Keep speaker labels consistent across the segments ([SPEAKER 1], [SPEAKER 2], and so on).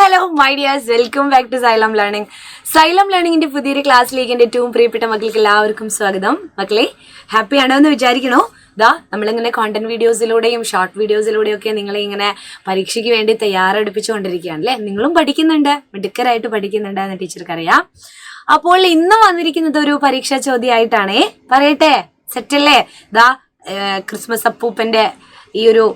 [SPEAKER 1] Hello my dears, welcome back to Xylem learning. Xylem ലേണിംഗിന്റെ പുതിയൊരു ക്ലാസ്സിലേക്ക് എൻ്റെ ഏറ്റവും പ്രിയപ്പെട്ട മക്കൾക്ക് എല്ലാവർക്കും സ്വാഗതം. മക്കളെ, ഹാപ്പി ആണോ എന്ന് വിചാരിക്കണോ? നമ്മളിങ്ങനെ കോണ്ടന്റ് വീഡിയോസിലൂടെയും ഷോർട്ട് വീഡിയോസിലൂടെയും ഒക്കെ നിങ്ങളെ ഇങ്ങനെ പരീക്ഷയ്ക്ക് വേണ്ടി തയ്യാറെടുപ്പിച്ചുകൊണ്ടിരിക്കുകയാണ് അല്ലേ? നിങ്ങളും പഠിക്കുന്നുണ്ട്, മിടുക്കരായിട്ട് പഠിക്കുന്നുണ്ട് എന്ന് ടീച്ചർക്ക് അറിയാം. അപ്പോൾ ഇന്ന് വന്നിരിക്കുന്നത് ഒരു പരീക്ഷാ ചോദ്യമായിട്ടാണേ. പറയട്ടെ, സെറ്റല്ലേ? ക്രിസ്മസ് അപ്പൂപ്പന്റെ ഈ ഒരു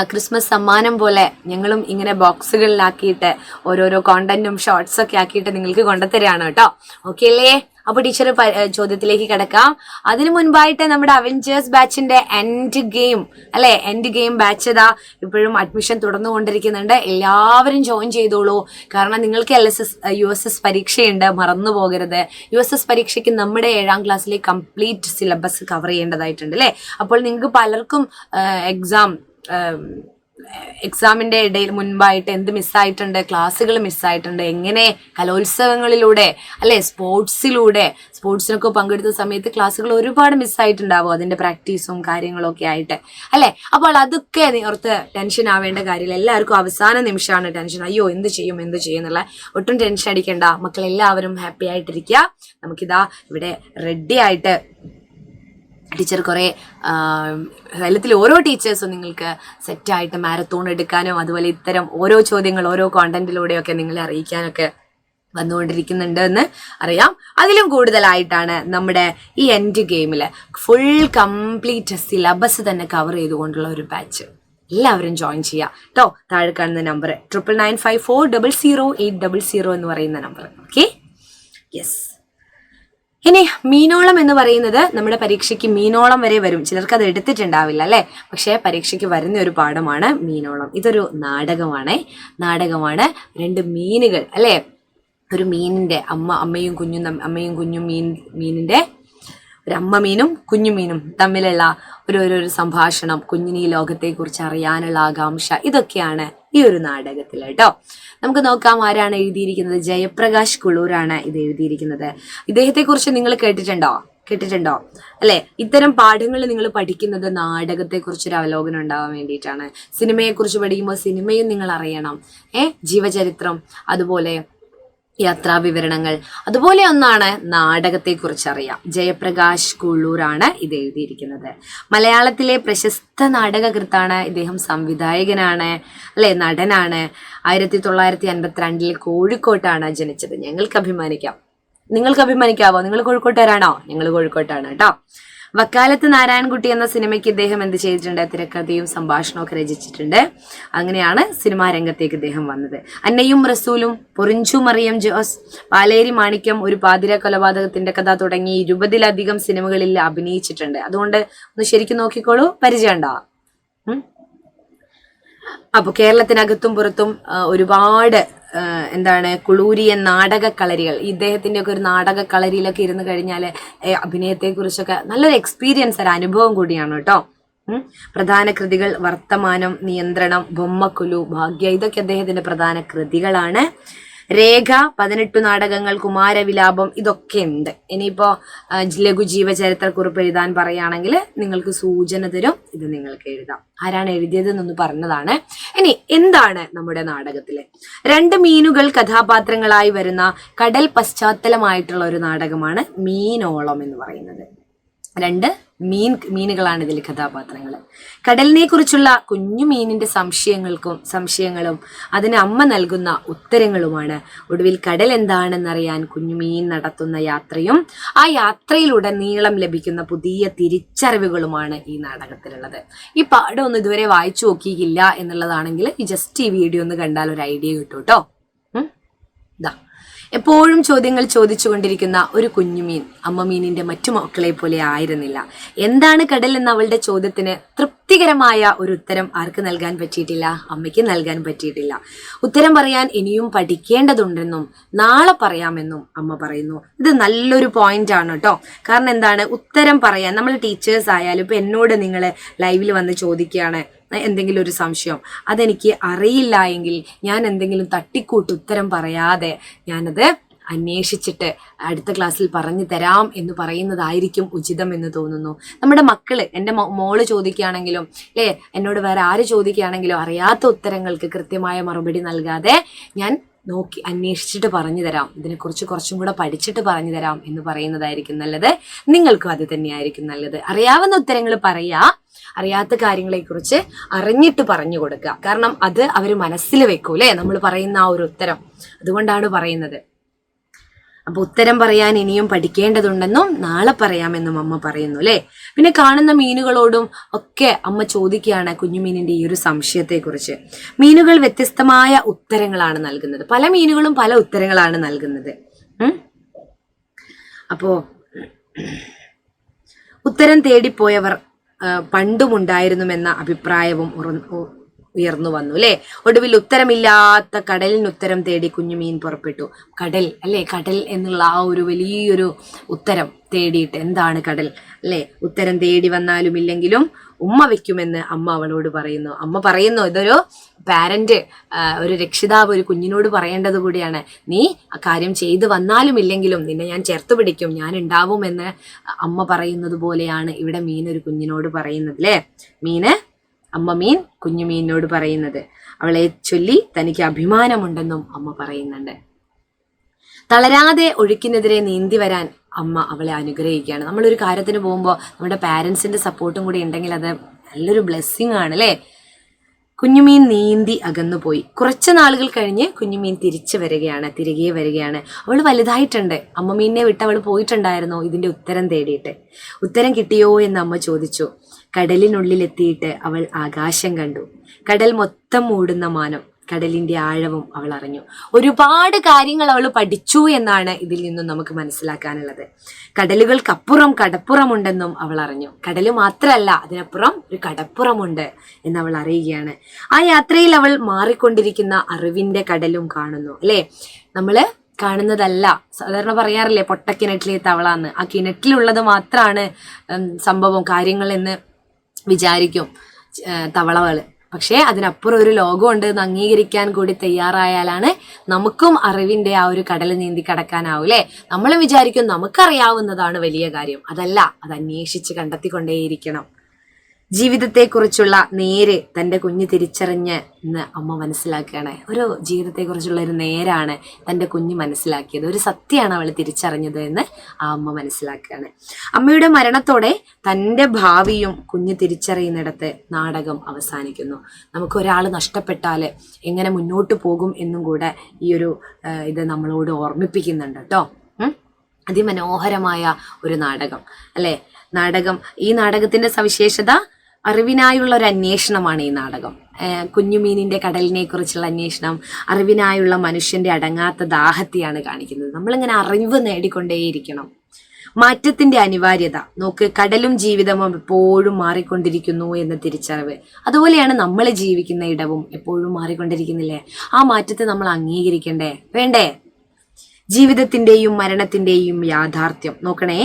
[SPEAKER 1] ക്രിസ്മസ് സമ്മാനം പോലെ ഞങ്ങളും ഇങ്ങനെ ബോക്സുകളിലാക്കിയിട്ട് ഓരോരോ കോണ്ടന്റും ഷോർട്സ് ഒക്കെ ആക്കിയിട്ട് നിങ്ങൾക്ക് കൊണ്ടുതരാണ് കേട്ടോ. ഓക്കെ അല്ലേ? അപ്പൊ ടീച്ചർ ചോദ്യത്തിലേക്ക് കിടക്കാം. അതിനു മുൻപായിട്ട് നമ്മുടെ അവഞ്ചേഴ്സ് ബാച്ചിന്റെ എൻഡ് ഗെയിം ബാച്ച് ഇപ്പോഴും അഡ്മിഷൻ തുടർന്നുകൊണ്ടിരിക്കുന്നുണ്ട്. എല്ലാവരും ജോയിൻ ചെയ്തോളൂ. കാരണം നിങ്ങൾക്ക് USS പരീക്ഷയുണ്ട്, മറന്നു പോകരുത്. USS പരീക്ഷയ്ക്ക് നമ്മുടെ 7ാം ക്ലാസ്സിലെ കംപ്ലീറ്റ് സിലബസ് കവർ ചെയ്യേണ്ടതായിട്ടുണ്ട് അല്ലേ? അപ്പോൾ നിങ്ങൾക്ക് പലർക്കും എക്സാമിന്റെ ഇടയിൽ മുൻപായിട്ട് എന്ത് മിസ്സായിട്ടുണ്ട്, ക്ലാസ്സുകൾ മിസ്സായിട്ടുണ്ട്, എങ്ങനെ കലോത്സവങ്ങളിലൂടെ അല്ലെ, സ്പോർട്സിനൊക്കെ പങ്കെടുത്ത സമയത്ത് ക്ലാസ്സുകൾ ഒരുപാട് മിസ്സായിട്ടുണ്ടാവും, അതിന്റെ പ്രാക്ടീസും കാര്യങ്ങളൊക്കെ ആയിട്ട് അല്ലെ. അപ്പോൾ അതൊക്കെ ഓർത്ത് ടെൻഷൻ ആവേണ്ട കാര്യമില്ല. എല്ലാവർക്കും അവസാന നിമിഷമാണ് ടെൻഷൻ. അയ്യോ എന്ത് ചെയ്യും എന്നുള്ള ഒട്ടും ടെൻഷൻ അടിക്കേണ്ട. മക്കളെല്ലാവരും ഹാപ്പി ആയിട്ടിരിക്കുക. നമുക്കിതാ ഇവിടെ റെഡി ആയിട്ട് ടീച്ചർ കുറേ കേരളത്തിലെ ഓരോ ടീച്ചേഴ്സും നിങ്ങൾക്ക് സെറ്റായിട്ട് മാരത്തോൺ എടുക്കാനും അതുപോലെ ഇത്തരം ഓരോ ചോദ്യങ്ങൾ ഓരോ കോണ്ടന്റിലൂടെയൊക്കെ നിങ്ങളെ അറിയിക്കാനൊക്കെ വന്നുകൊണ്ടിരിക്കുന്നുണ്ട് എന്ന് അറിയാം. അതിലും കൂടുതലായിട്ടാണ് നമ്മുടെ ഈ എൻഡ് ഗെയിമിൽ ഫുൾ കംപ്ലീറ്റ് സിലബസ് തന്നെ കവർ ചെയ്തുകൊണ്ടുള്ള ഒരു ബാച്ച്. എല്ലാവരും ജോയിൻ ചെയ്യാം കേട്ടോ. താഴെ കാണുന്ന നമ്പർ 9995400800 എന്ന് പറയുന്ന നമ്പർ. Okay, yes. ഇനി മീനോളം എന്ന് പറയുന്നത് നമ്മുടെ പരീക്ഷയ്ക്ക് മീനോളം വരെ വരും. ചിലർക്ക് അത് എടുത്തിട്ടുണ്ടാവില്ല അല്ലെ, പക്ഷെ പരീക്ഷയ്ക്ക് വരുന്ന ഒരു പാഠമാണ് മീനോളം. ഇതൊരു നാടകമാണ്. 2 മീനുകൾ അല്ലെ, ഒരു മീനിന്റെ അമ്മയും കുഞ്ഞും മീനിന്റെ ഒരു അമ്മ മീനും കുഞ്ഞു മീനും തമ്മിലുള്ള ഒരു സംഭാഷണം, കുഞ്ഞിന് ഈ ലോകത്തെക്കുറിച്ച് അറിയാനുള്ള ആകാംക്ഷ, ഇതൊക്കെയാണ് ഈ ഒരു നാടകത്തിൽ കേട്ടോ. നമുക്ക് നോക്കാം ആരാണ് എഴുതിയിരിക്കുന്നത്. ജയപ്രകാശ് കുളൂരാണ് ഇത് എഴുതിയിരിക്കുന്നത്. ഇദ്ദേഹത്തെ കുറിച്ച് നിങ്ങൾ കേട്ടിട്ടുണ്ടോ അല്ലെ? ഇത്തരം പാഠങ്ങൾ നിങ്ങൾ പഠിക്കുന്നത് നാടകത്തെ കുറിച്ചൊരു അവലോകനം ഉണ്ടാവാൻ വേണ്ടിയിട്ടാണ്. സിനിമയെ കുറിച്ച് പഠിക്കുമ്പോൾ സിനിമയും നിങ്ങൾ അറിയണം. ജീവചരിത്രം, അതുപോലെ യാത്രാവിവരണങ്ങൾ, അതുപോലെ ഒന്നാണ് നാടകത്തെ കുറിച്ച് അറിയാം. ജയപ്രകാശ് കുളൂരാണ് ഇത് എഴുതിയിരിക്കുന്നത്. മലയാളത്തിലെ പ്രശസ്ത നാടകകൃത്താണ് ഇദ്ദേഹം. സംവിധായകനാണ് അല്ലെ, നടനാണ്. 1952 കോഴിക്കോട്ടാണ് ജനിച്ചത്. ഞങ്ങൾക്ക് അഭിമാനിക്കാം. നിങ്ങൾക്ക് അഭിമാനിക്കാവോ? നിങ്ങൾ കോഴിക്കോട്ടുകാരാണോ? ഞങ്ങൾ കോഴിക്കോട്ടാണ് കേട്ടോ. വക്കാലത്ത് നാരായണൻകുട്ടി എന്ന സിനിമയ്ക്ക് ഇദ്ദേഹം എന്ത് ചെയ്തിട്ടുണ്ട്? തിരക്കഥയും സംഭാഷണവും ഒക്കെ രചിച്ചിട്ടുണ്ട്. അങ്ങനെയാണ് സിനിമാ രംഗത്തേക്ക് ഇദ്ദേഹം വന്നത്. അന്നയും റസൂലും, പൊറിഞ്ചു മറിയം ജോസ്, പാലേരി മാണിക്യം, ഒരു പാതിര കൊലപാതകത്തിന്റെ കഥ തുടങ്ങി 20ലധികം സിനിമകളിൽ അഭിനയിച്ചിട്ടുണ്ട്. അതുകൊണ്ട് ഒന്ന് ശരിക്കും നോക്കിക്കോളൂ, പരിചയമുണ്ടോ? അപ്പൊ കേരളത്തിനകത്തും പുറത്തും ഒരുപാട് കുളൂരിയൻ നാടക കളരികൾ, ഇദ്ദേഹത്തിന്റെ ഒക്കെ ഒരു നാടക കളരിയിലൊക്കെ ഇരുന്ന് കഴിഞ്ഞാൽ അഭിനയത്തെ കുറിച്ചൊക്കെ നല്ലൊരു എക്സ്പീരിയൻസ്, ഒരു അനുഭവം കൂടിയാണ് കേട്ടോ. പ്രധാന കൃതികൾ വർത്തമാനം, നിയന്ത്രണം, ബൊമ്മക്കുലു, ഭാഗ്യ, ഇതൊക്കെ അദ്ദേഹത്തിന്റെ പ്രധാന കൃതികളാണ്. രേഖ, 18 നാടകങ്ങൾ, കുമാരവിലാപം, ഇതൊക്കെ ഉണ്ട്. ഇനിയിപ്പോ ലഘു ജീവചരിത്രക്കുറിപ്പ് എഴുതാൻ പറയുകയാണെങ്കിൽ നിങ്ങൾക്ക് സൂചന തരും, ഇത് നിങ്ങൾക്ക് എഴുതാം. ആരാണ് എഴുതിയതെന്നൊന്ന് പറഞ്ഞതാണ്. ഇനി എന്താണ് നമ്മുടെ നാടകത്തിലെ 2 മീനുകൾ കഥാപാത്രങ്ങളായി വരുന്ന കടൽ പശ്ചാത്തലമായിട്ടുള്ള ഒരു നാടകമാണ് മീനോളം എന്ന് പറയുന്നത്. 2 മീനുകളാണ് ഇതിൽ കഥാപാത്രങ്ങൾ. കടലിനെ കുറിച്ചുള്ള കുഞ്ഞു മീനിന്റെ സംശയങ്ങളും അതിന് അമ്മ നൽകുന്ന ഉത്തരങ്ങളുമാണ്. ഒടുവിൽ കടൽ എന്താണെന്നറിയാൻ കുഞ്ഞു മീൻ നടത്തുന്ന യാത്രയും ആ യാത്രയിലുടനീളം ലഭിക്കുന്ന പുതിയ തിരിച്ചറിവുകളുമാണ് ഈ നാടകത്തിലുള്ളത്. ഈ പാഠം ഒന്നും ഇതുവരെ വായിച്ചു നോക്കിയില്ല എന്നുള്ളതാണെങ്കിൽ ജസ്റ്റ് ഈ വീഡിയോ ഒന്ന് കണ്ടാൽ ഒരു ഐഡിയ കിട്ടും കേട്ടോ. എപ്പോഴും ചോദ്യങ്ങൾ ചോദിച്ചുകൊണ്ടിരിക്കുന്ന ഒരു കുഞ്ഞുമീൻ അമ്മ മീനിന്റെ മറ്റു മക്കളെ പോലെ ആയിരുന്നില്ല. എന്താണ് കടൽ എന്ന അവളുടെ ചോദ്യത്തിന് തൃപ്തികരമായ ഒരു ഉത്തരം ആർക്ക് നൽകാൻ പറ്റിയിട്ടില്ല? അമ്മയ്ക്ക് നൽകാൻ പറ്റിയിട്ടില്ല. ഉത്തരം പറയാൻ ഇനിയും പഠിക്കേണ്ടതുണ്ടെന്നും നാളെ പറയാമെന്നും അമ്മ പറയുന്നു. ഇത് നല്ലൊരു പോയിന്റ് ആണ് കേട്ടോ. കാരണം ഉത്തരം പറയാൻ നമ്മൾ ടീച്ചേഴ്സ് ആയാലും ഇപ്പൊ എന്നോട് നിങ്ങൾ ലൈവിൽ വന്ന് ചോദിക്കുകയാണ് എന്തെങ്കിലും ഒരു സംശയം, അതെനിക്ക് അറിയില്ല എങ്കിൽ ഞാൻ എന്തെങ്കിലും തട്ടിക്കൂട്ട് ഉത്തരം പറയാതെ ഞാനത് അന്വേഷിച്ചിട്ട് അടുത്ത ക്ലാസ്സിൽ പറഞ്ഞു തരാം എന്ന് പറയുന്നതായിരിക്കും ഉചിതം എന്ന് തോന്നുന്നു. നമ്മുടെ മക്കള്, എൻ്റെ മോള് ചോദിക്കുകയാണെങ്കിലും അല്ലേ, എന്നോട് വേറെ ആര് ചോദിക്കുകയാണെങ്കിലും അറിയാത്ത ഉത്തരങ്ങൾക്ക് കൃത്യമായ മറുപടി നൽകാതെ ഞാൻ നോക്കി അന്വേഷിച്ചിട്ട് പറഞ്ഞു തരാം, ഇതിനെക്കുറിച്ച് കുറച്ചും കൂടെ പഠിച്ചിട്ട് പറഞ്ഞു തരാം എന്ന് പറയുന്നതായിരിക്കും നല്ലത്. നിങ്ങൾക്കും അത് തന്നെയായിരിക്കും നല്ലത്. അറിയാവുന്ന ഉത്തരങ്ങൾ പറയാ, അറിയാത്ത കാര്യങ്ങളെക്കുറിച്ച് അറിഞ്ഞിട്ട് പറഞ്ഞു കൊടുക്കുക. കാരണം അത് അവർ മനസ്സിൽ വെക്കൂലേ നമ്മൾ പറയുന്ന ആ ഒരു ഉത്തരം. അതുകൊണ്ടാണ് പറയുന്നത്. അപ്പൊ ഉത്തരം പറയാൻ ഇനിയും പഠിക്കേണ്ടതുണ്ടെന്നും നാളെ പറയാമെന്നും അമ്മ പറയുന്നു അല്ലെ. പിന്നെ കാണുന്ന മീനുകളോടും ഒക്കെ അമ്മ ചോദിക്കുകയാണ് കുഞ്ഞുമീനിന്റെ ഈ ഒരു സംശയത്തെക്കുറിച്ച്. മീനുകൾ വ്യത്യസ്തമായ ഉത്തരങ്ങളാണ് നൽകുന്നത്. പല മീനുകളും പല ഉത്തരങ്ങളാണ് നൽകുന്നത്. അപ്പോ ഉത്തരം തേടിപ്പോയവർ പണ്ടുമുണ്ടായിരുന്നുവെന്ന അഭിപ്രായവും ഉയർന്നു വന്നു അല്ലെ. ഒടുവിൽ ഉത്തരമില്ലാത്ത കടലിന് ഉത്തരം തേടി കുഞ്ഞുമീൻ പുറപ്പെട്ടു. കടൽ അല്ലെ, കടൽ എന്നുള്ള ആ ഒരു വലിയൊരു ഉത്തരം തേടിയിട്ട്, എന്താണ് കടൽ അല്ലെ, ഉത്തരം തേടി വന്നാലും ഇല്ലെങ്കിലും ഉമ്മ വെക്കുമെന്ന് അമ്മ അവളോട് പറയുന്നു. അമ്മ പറയുന്നു, ഇതൊരു പാരന്റ്, ഒരു രക്ഷിതാവ് ഒരു കുഞ്ഞിനോട് പറയേണ്ടത് കൂടിയാണ്. നീ ആ കാര്യം ചെയ്തു വന്നാലും ഇല്ലെങ്കിലും നിന്നെ ഞാൻ ചേർത്ത് പിടിക്കും, ഞാൻ ഉണ്ടാവുമെന്ന് അമ്മ പറയുന്നത് പോലെയാണ് ഇവിടെ മീൻ ഒരു കുഞ്ഞിനോട് പറയുന്നത് അല്ലെ. അമ്മ മീൻ കുഞ്ഞുമീനിനോട് പറയുന്നത്. അവളെ ചൊല്ലി തനിക്ക് അഭിമാനമുണ്ടെന്നും അമ്മ പറയുന്നുണ്ട്. തളരാതെ ഒഴുക്കിനെതിരെ നീന്തി വരാൻ അമ്മ അവളെ അനുഗ്രഹിക്കുകയാണ്. നമ്മളൊരു കാര്യത്തിന് പോകുമ്പോൾ നമ്മുടെ പാരൻസിന്റെ സപ്പോർട്ടും കൂടി ഉണ്ടെങ്കിൽ അത് നല്ലൊരു ബ്ലെസ്സിങ് ആണ് അല്ലേ. കുഞ്ഞുമീൻ നീന്തി അകന്നുപോയി. കുറച്ച് നാളുകൾ കഴിഞ്ഞ് കുഞ്ഞുമീൻ തിരികെ വരികയാണ്. അവൾ വലുതായിട്ടുണ്ട്. അമ്മ മീനിനെ വിട്ട് അവൾ പോയിട്ടുണ്ടായിരുന്നു ഇതിന്റെ ഉത്തരം തേടിയിട്ട്. ഉത്തരം കിട്ടിയോ എന്ന് അമ്മ ചോദിച്ചു. കടലിനുള്ളിലെത്തിയിട്ട് അവൾ ആകാശം കണ്ടു. കടൽ മൊത്തം മൂടുന്ന മാനം, കടലിന്റെ ആഴവും അവൾ അറിഞ്ഞു. ഒരുപാട് കാര്യങ്ങൾ അവൾ പഠിച്ചു എന്നാണ് ഇതിൽ നിന്നും നമുക്ക് മനസ്സിലാക്കാനുള്ളത്. കടലുകൾക്കപ്പുറം കടപ്പുറമുണ്ടെന്നും അവൾ അറിഞ്ഞു. കടല് മാത്രമല്ല, അതിനപ്പുറം ഒരു കടപ്പുറമുണ്ട് എന്ന് അവൾ അറിയുകയാണ്. ആ യാത്രയിൽ അവൾ മാറിക്കൊണ്ടിരിക്കുന്ന അറിവിന്റെ കടലും കാണുന്നു അല്ലെ. നമ്മള് കാണുന്നതല്ല, സാധാരണ പറയാറില്ലേ പൊട്ടക്കിണറ്റിലെ തവളാന്ന്. ആ കിണറ്റിലുള്ളത് മാത്രമാണ് സംഭവം, കാര്യങ്ങൾ എന്ന് വിചാരിക്കും തവളകള്. പക്ഷേ അതിനപ്പുറം ഒരു ലോകമുണ്ട് എന്ന് അംഗീകരിക്കാൻ കൂടി തയ്യാറായാലാണ് നമുക്കും അറിവിന്റെ ആ ഒരു കടൽ നീന്തി കടക്കാനാവൂലേ. നമ്മൾ വിചാരിക്കും നമുക്കറിയാവുന്നതാണ് വലിയ കാര്യം. അതല്ല, അത് അന്വേഷിച്ച് കണ്ടെത്തിക്കൊണ്ടേയിരിക്കണം. ജീവിതത്തെക്കുറിച്ചുള്ള നേര് തൻ്റെ കുഞ്ഞ് തിരിച്ചറിഞ്ഞ് എന്ന് അമ്മ മനസ്സിലാക്കുകയാണ്. ഒരു ജീവിതത്തെക്കുറിച്ചുള്ള ഒരു നേരാണ് തൻ്റെ കുഞ്ഞ് മനസ്സിലാക്കിയത്, ഒരു സത്യമാണ് അവൾ തിരിച്ചറിഞ്ഞത് എന്ന് ആ അമ്മ മനസ്സിലാക്കുകയാണ്. അമ്മയുടെ മരണത്തോടെ തൻ്റെ ഭാവിയും കുഞ്ഞ് തിരിച്ചറിയുന്നിടത്ത് നാടകം അവസാനിക്കുന്നു. നമുക്ക് ഒരാൾ നഷ്ടപ്പെട്ടാൽ എങ്ങനെ മുന്നോട്ട് പോകും എന്നും കൂടെ ഈ ഒരു ഇത് നമ്മളോട് ഓർമ്മിപ്പിക്കുന്നുണ്ട് കേട്ടോ. അതിമനോഹരമായ ഒരു നാടകം അല്ലേ. ഈ നാടകത്തിന്റെ സവിശേഷത അറിവിനായുള്ള ഒരു അന്വേഷണമാണ് ഈ നാടകം. കുഞ്ഞുമീനിന്റെ കടലിനെ കുറിച്ചുള്ള അന്വേഷണം അറിവിനായുള്ള മനുഷ്യന്റെ അടങ്ങാത്ത ദാഹത്തെയാണ് കാണിക്കുന്നത്. നമ്മളിങ്ങനെ അറിവ് നേടിക്കൊണ്ടേയിരിക്കണം. മാറ്റത്തിന്റെ അനിവാര്യത നോക്ക്, കടലും ജീവിതവും എപ്പോഴും മാറിക്കൊണ്ടിരിക്കുന്നു എന്ന തിരിച്ചറിവ്. അതുപോലെയാണ് നമ്മൾ ജീവിക്കുന്ന ഇടവും എപ്പോഴും മാറിക്കൊണ്ടിരിക്കുന്നില്ലേ. ആ മാറ്റത്തെ നമ്മൾ അംഗീകരിക്കണ്ടേ വേണ്ടേ? ജീവിതത്തിന്റെയും മരണത്തിന്റെയും യാഥാർത്ഥ്യം നോക്കണേ.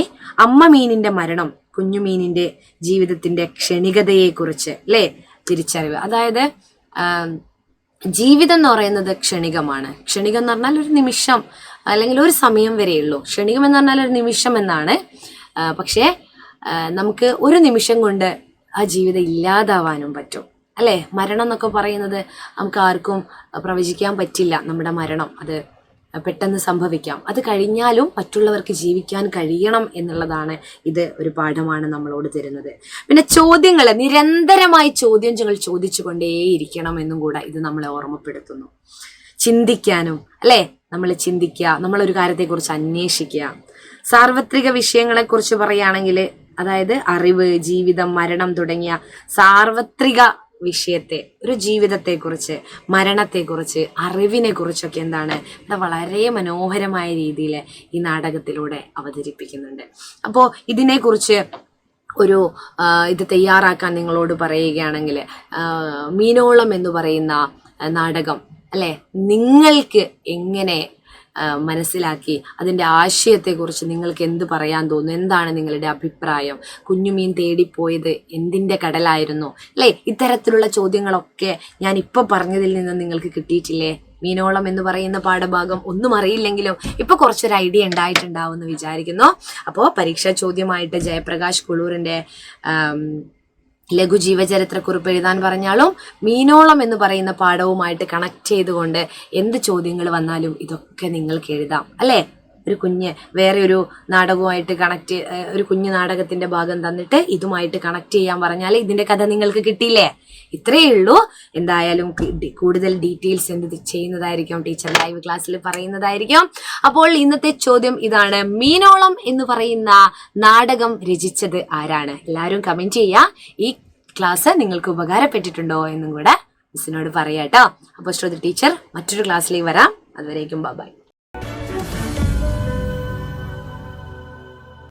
[SPEAKER 1] അമ്മ മീനിന്റെ മരണം കുഞ്ഞുമീനിന്റെ ജീവിതത്തിന്റെ ക്ഷണികതയെക്കുറിച്ച് അല്ലേ തിരിച്ചറിവ്. അതായത് ജീവിതം എന്ന് പറയുന്നത് ക്ഷണികമാണ്. ക്ഷണികം എന്ന് പറഞ്ഞാൽ ഒരു നിമിഷം അല്ലെങ്കിൽ ഒരു സമയം വരെയുള്ളൂ. ക്ഷണികം എന്ന് പറഞ്ഞാൽ ഒരു നിമിഷം എന്നാണ്. പക്ഷേ നമുക്ക് ഒരു നിമിഷം കൊണ്ട് ആ ജീവിതം ഇല്ലാതാവാനും പറ്റും അല്ലേ. മരണം എന്നൊക്കെ പറയുന്നത് നമുക്ക് ആർക്കും പ്രവചിക്കാൻ പറ്റില്ല. നമ്മുടെ മരണം അത് പെട്ടെന്ന് സംഭവിക്കാം. അത് കഴിഞ്ഞാലും മറ്റുള്ളവർക്ക് ജീവിക്കാൻ കഴിയണം എന്നുള്ളതാണ് ഇത് ഒരു പാഠമാണ് നമ്മളോട് തരുന്നത്. പിന്നെ ചോദ്യങ്ങൾ, നിരന്തരമായി ചോദ്യങ്ങൾ ചോദിച്ചു കൊണ്ടേയിരിക്കണം എന്നും കൂടെ ഇത് നമ്മളെ ഓർമ്മപ്പെടുത്തുന്നു. ചിന്തിക്കാനും അല്ലേ, നമ്മൾ ചിന്തിക്കുക, നമ്മളൊരു കാര്യത്തെക്കുറിച്ച് അന്വേഷിക്കുക. സാർവത്രിക വിഷയങ്ങളെക്കുറിച്ച് പറയുകയാണെങ്കിൽ അതായത് അറിവ്, ജീവിതം, മരണം തുടങ്ങിയ സാർവത്രിക വിഷയത്തെ, ഒരു ജീവിതത്തെക്കുറിച്ച്, മരണത്തെക്കുറിച്ച്, അറിവിനെ കുറിച്ചൊക്കെ എന്താണ് ഇവിടെ വളരെ മനോഹരമായ രീതിയിൽ ഈ നാടകത്തിലൂടെ അവതരിപ്പിക്കുന്നുണ്ട്. അപ്പോൾ ഇതിനെക്കുറിച്ച് ഒരു ഇത് തയ്യാറാക്കാൻ നിങ്ങളോട് പറയുകയാണെങ്കിൽ മീനോളം എന്ന് പറയുന്ന നാടകം അല്ലേ നിങ്ങൾക്ക് എങ്ങനെ മനസ്സിലാക്കി അതിൻ്റെ ആശയത്തെക്കുറിച്ച് നിങ്ങൾക്ക് എന്ത് പറയാൻ തോന്നുന്നു? എന്താണ് നിങ്ങളുടെ അഭിപ്രായം? കുഞ്ഞുമീൻ തേടിപ്പോയത് എന്തിൻ്റെ കടലായിരുന്നു അല്ലേ? ഇത്തരത്തിലുള്ള ചോദ്യങ്ങളൊക്കെ ഞാൻ ഇപ്പോൾ പറഞ്ഞതിൽ നിന്ന് നിങ്ങൾക്ക് കിട്ടിയിട്ടില്ലേ? മീനോളം എന്ന് പറയുന്ന പാഠഭാഗം ഒന്നും അറിയില്ലെങ്കിലും ഇപ്പൊ കുറച്ചൊരു ഐഡിയ ഉണ്ടായിട്ടുണ്ടാവും എന്ന് വിചാരിക്കുന്നു. അപ്പോൾ പരീക്ഷാ ചോദ്യമായിട്ട് ജയപ്രകാശ് കുളൂരിന്റെ ലഘു ജീവചരിത്രക്കുറിപ്പ് എഴുതാൻ പറഞ്ഞാലും മീനോളം എന്ന് പറയുന്ന പാഠവുമായിട്ട് കണക്ട് ചെയ്തുകൊണ്ട് എന്ത് ചോദ്യങ്ങൾ വന്നാലും ഇതൊക്കെ നിങ്ങൾക്ക് എഴുതാം അല്ലേ. ഒരു കുഞ്ഞ് വേറെ ഒരു നാടകവുമായിട്ട് ഒരു കുഞ്ഞു നാടകത്തിന്റെ ഭാഗം തന്നിട്ട് ഇതുമായിട്ട് കണക്ട് ചെയ്യാൻ പറഞ്ഞാൽ ഇതിന്റെ കഥ നിങ്ങൾക്ക് കിട്ടിയില്ലേ. ഇത്രയേ ഉള്ളൂ. എന്തായാലും കൂടുതൽ ഡീറ്റെയിൽസ് എന്ത് ചെയ്യുന്നതായിരിക്കും ടീച്ചർ ലൈവ് ക്ലാസ്സിൽ പറയുന്നതായിരിക്കും. അപ്പോൾ ഇന്നത്തെ ചോദ്യം ഇതാണ്, മീനോളം എന്ന് പറയുന്ന നാടകം രചിച്ചത് ആരാണ്? എല്ലാവരും കമന്റ് ചെയ്യുക. ഈ ക്ലാസ് നിങ്ങൾക്ക് ഉപകാരപ്പെട്ടിട്ടുണ്ടോ എന്നും കൂടെ മിസ്സിനോട് പറയാട്ടോ. അപ്പോൾ ശ്രുതി ടീച്ചർ മറ്റൊരു ക്ലാസ്സിലേക്ക് വരാം. അതുവരേക്കും ബൈ.